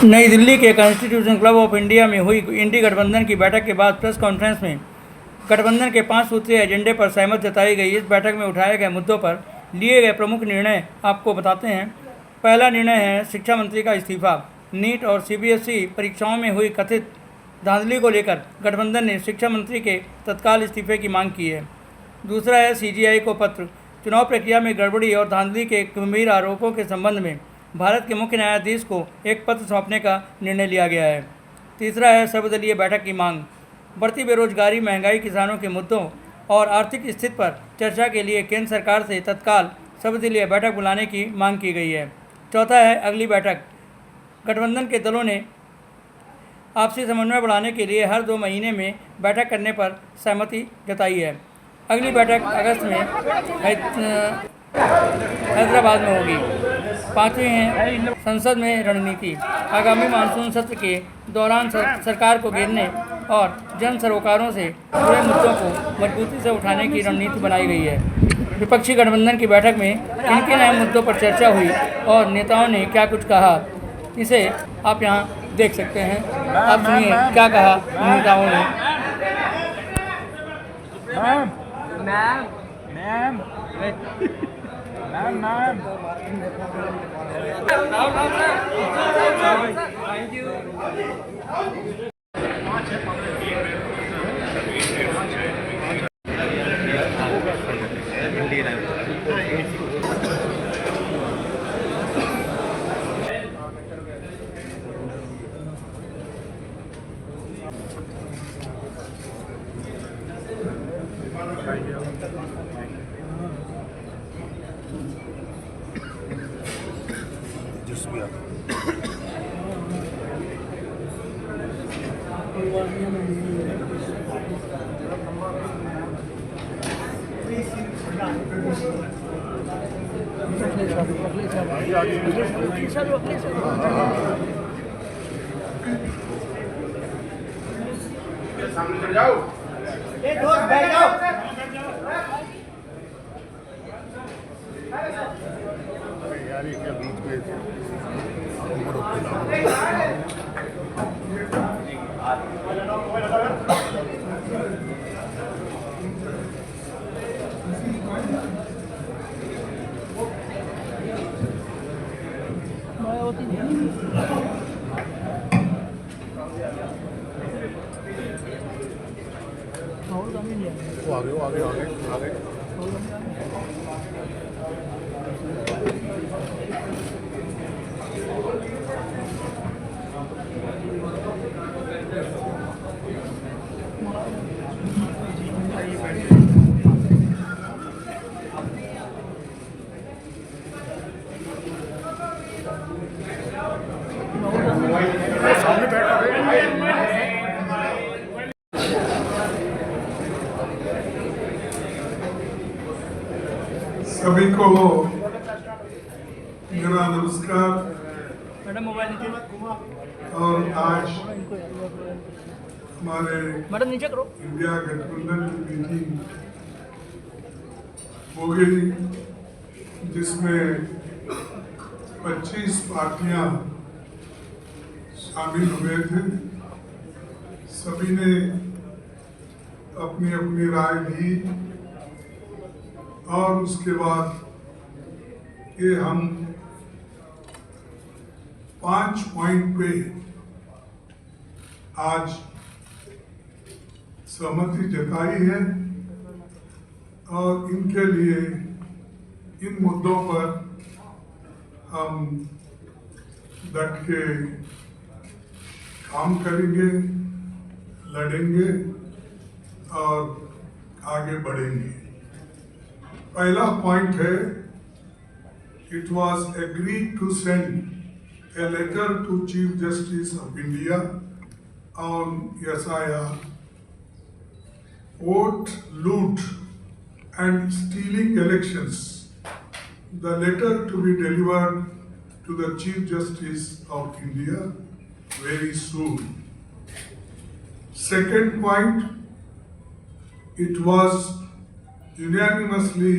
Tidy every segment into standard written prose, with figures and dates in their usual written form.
नई दिल्ली के constitution club of India में हुई इंडी गठबंधन की बैठक के बाद प्रेस कॉन्फ्रेंस में गठबंधन के 5 सूत्रीय एजेंडे पर सहमत जताई गई। इस बैठक में उठाए गए मुद्दों पर लिए गए प्रमुख निर्णय आपको बताते हैं। पहला निर्णय है शिक्षा मंत्री का इस्तीफा। नीट और सीबीएसई परीक्षाओं में हुई कथित धांधली को लेकर गठबंधन ने शिक्षा मंत्री के तत्काल इस्तीफे की मांग की है। दूसरा है सीजीआई को पत्र। चुनाव प्रक्रिया में गड़बड़ी और धांधली के गंभीर आरोपों के संबंध में भारत के मुख्य न्यायाधीश को एक पत्र सौंपने का निर्णय लिया गया है। तीसरा है सर्वदलीय बैठक की मांग। बढ़ती बेरोजगारी, महंगाई, किसानों के मुद्दों और आर्थिक स्थिति पर चर्चा के लिए केंद्र सरकार से तत्काल सर्वदलीय बैठक बुलाने की मांग की गई है। चौथा है अगली बैठक। गठबंधन के दलों ने आपसी समन्वय बढ़ाने के लिए हर 2 महीने में बैठक करने पर सहमति जताई है। अगली बैठक अगस्त में हैदराबाद में होगी। पाँचवीं है संसद में रणनीति। आगामी मानसून सत्र के दौरान सरकार को घेरने और जन सरोकारों से जुड़े मुद्दों को मजबूती से उठाने की रणनीति बनाई गई है। विपक्षी गठबंधन की बैठक में किन किन अहम मुद्दों पर चर्चा हुई और नेताओं ने क्या कुछ कहा, इसे आप यहाँ देख सकते हैं। आप सुनिए क्या कहा नेताओं ने। सभी को मेरा नमस्कार। और आज हमारे इंडिया गठबंधन की मीटिंग हो गई, जिसमें 25 पार्टियां शामिल हुए थे। सभी ने अपनी अपनी राय दी और उसके बाद ये हम 5 पॉइंट पे आज सहमति जताई है और इनके लिए, इन मुद्दों पर हम डट के काम करेंगे, लड़ेंगे और आगे बढ़ेंगे। पहला पॉइंट है, it was agreed to send a letter to Chief Justice of India on SIR, vote loot and stealing elections. The letter to be delivered to the Chief Justice of India very soon. Second point, it was unanimously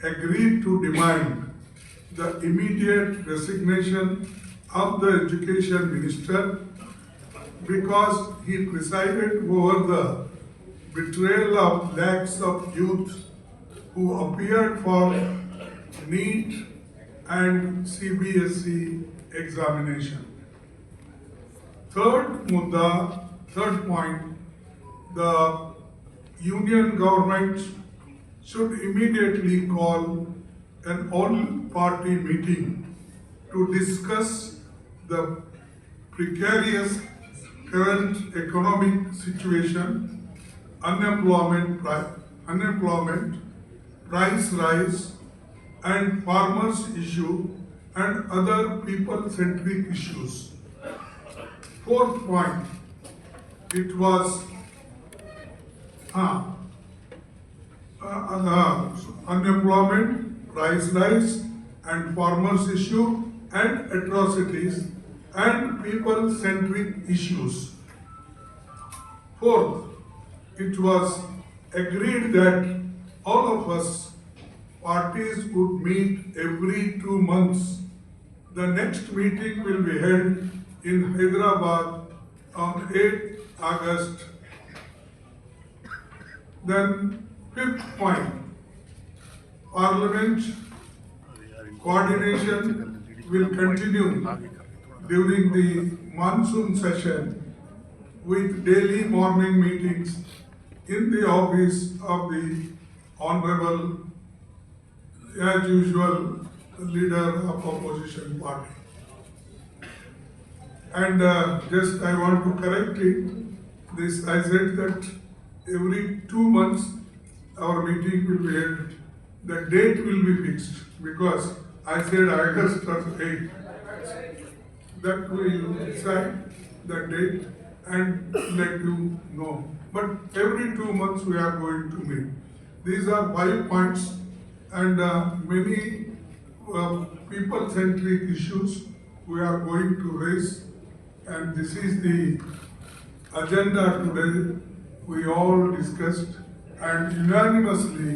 agreed to demand the immediate resignation of the Education Minister because he presided over the betrayal of lakhs of youth who appeared for NEET and CBSE examination. Third point, the union government should immediately call an all-party meeting to discuss the precarious current economic situation, unemployment, price rise, and farmers' issue and other people-centric issues. Fourth point, it was unemployment, price rise, and farmers' issue and atrocities and people-centric issues. Fourth, it was agreed that all of us parties would meet every 2 months. The next meeting will be held in Hyderabad on 8 August. Then fifth point, Parliament coordination will continue during the monsoon session with daily morning meetings in the office of the Honorable, as usual, leader of opposition party. And just I want to correct it. This I said that every 2 months our meeting will be held. The date will be fixed because I said August 8th. That we will decide the date and let you know. But every 2 months we are going to meet. These are 5 points and many people-centric issues we are going to raise, and this is the agenda today. We all discussed and unanimously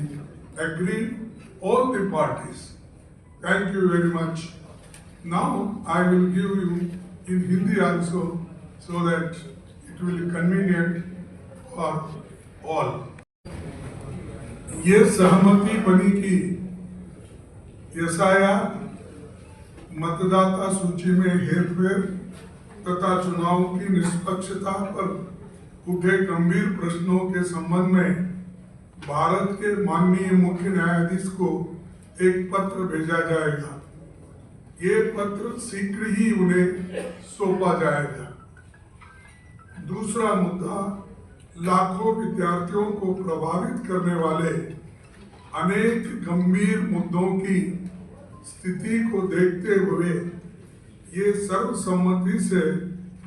agreed, all the parties. Thank you very much. Now I will give you in Hindi also so that it will be convenient for all. ये सहमति बनी कि SIR, मतदाता सूची में हेरफेर तथा चुनाव की निष्पक्षता पर उठे गंभीर प्रश्नों के संबंध में भारत के माननीय मुख्य न्यायाधीश को एक पत्र भेजा जाएगा। ये पत्र शीघ्र ही उन्हें सौंपा जाएगा। दूसरा मुद्दा, लाखों विद्यार्थियों को प्रभावित करने वाले अनेक गंभीर मुद्दों की स्थिति को देखते हुए ये सर्वसम्मति से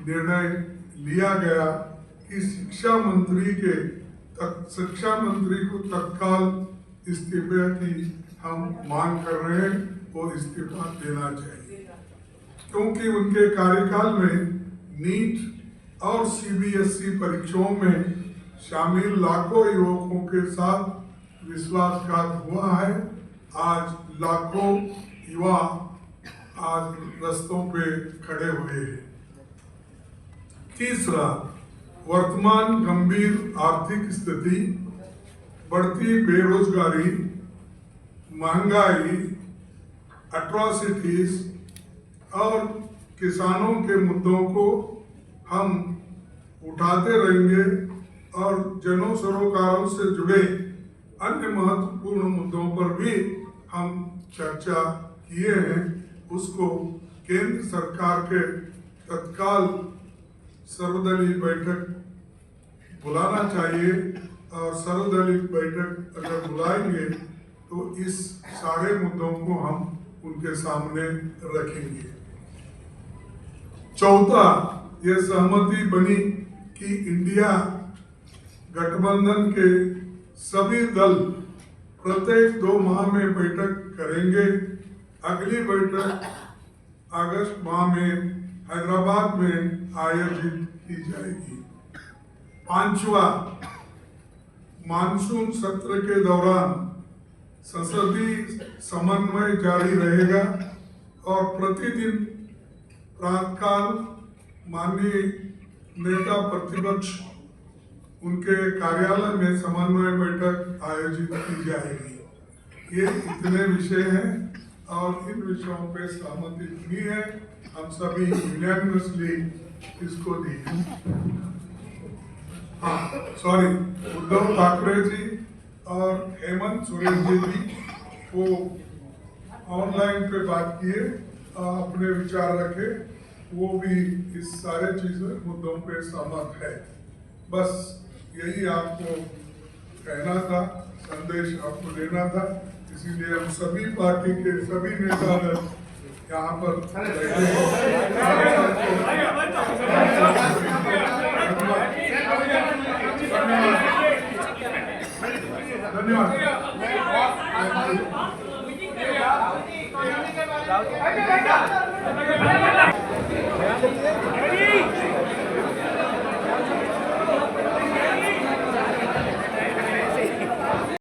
निर्णय लिया गया कि शिक्षा मंत्री को तत्काल इस्तीफे की हम मांग कर रहे हैं, वो इस्तीफा देना चाहिए क्योंकि उनके कार्यकाल में नीट और सीबीएसई परीक्षाओं में शामिल लाखों युवकों के साथ विश्वासघात हुआ है। आज लाखों युवा आज रास्तों पे खड़े हुए हैं। तीसरा, वर्तमान गंभीर आर्थिक स्थिति, बढ़ती बेरोजगारी, महंगाई, एट्रॉसिटीज और किसानों के मुद्दों को हम उठाते रहेंगे और जन सरोकारों से जुड़े अन्य महत्वपूर्ण मुद्दों पर भी हम चर्चा किए हैं। उसको केंद्र सरकार के तत्काल सर्वदलीय बैठक बुलाना चाहिए और सर्वदलीय बैठक अगर बुलाएंगे तो इस सारे मुद्दों को हम उनके सामने रखेंगे। चौथा, यह सहमति बनी कि इंडिया गठबंधन के सभी दल प्रत्येक 2 माह में बैठक करेंगे। अगली बैठक अगस्त माह में हैदराबाद में आयोजित की जाएगी। पांचवा, मानसून सत्र के दौरान संसदीय समन्वय जारी रहेगा और प्रातःकाल माननीय नेता प्रतिपक्ष उनके कार्यालय में समन्वय बैठक आयोजित की जाएगी। ये इतने विषय हैं और इन विषयों पे सहमति भी है, हम सभी यूनियनली इसको दी। हाँ सॉरी, उद्धव ठाकरे जी और हेमंत सोरेन जी भी वो ऑनलाइन पे बात किए, अपने विचार रखे, वो भी इस सारे चीजें मुद्दों पे सहमत है। बस यही आपको कहना था, संदेश आपको देना था, इसीलिए हम सभी पार्टी के सभी नेता यहाँ पर धन्यवाद।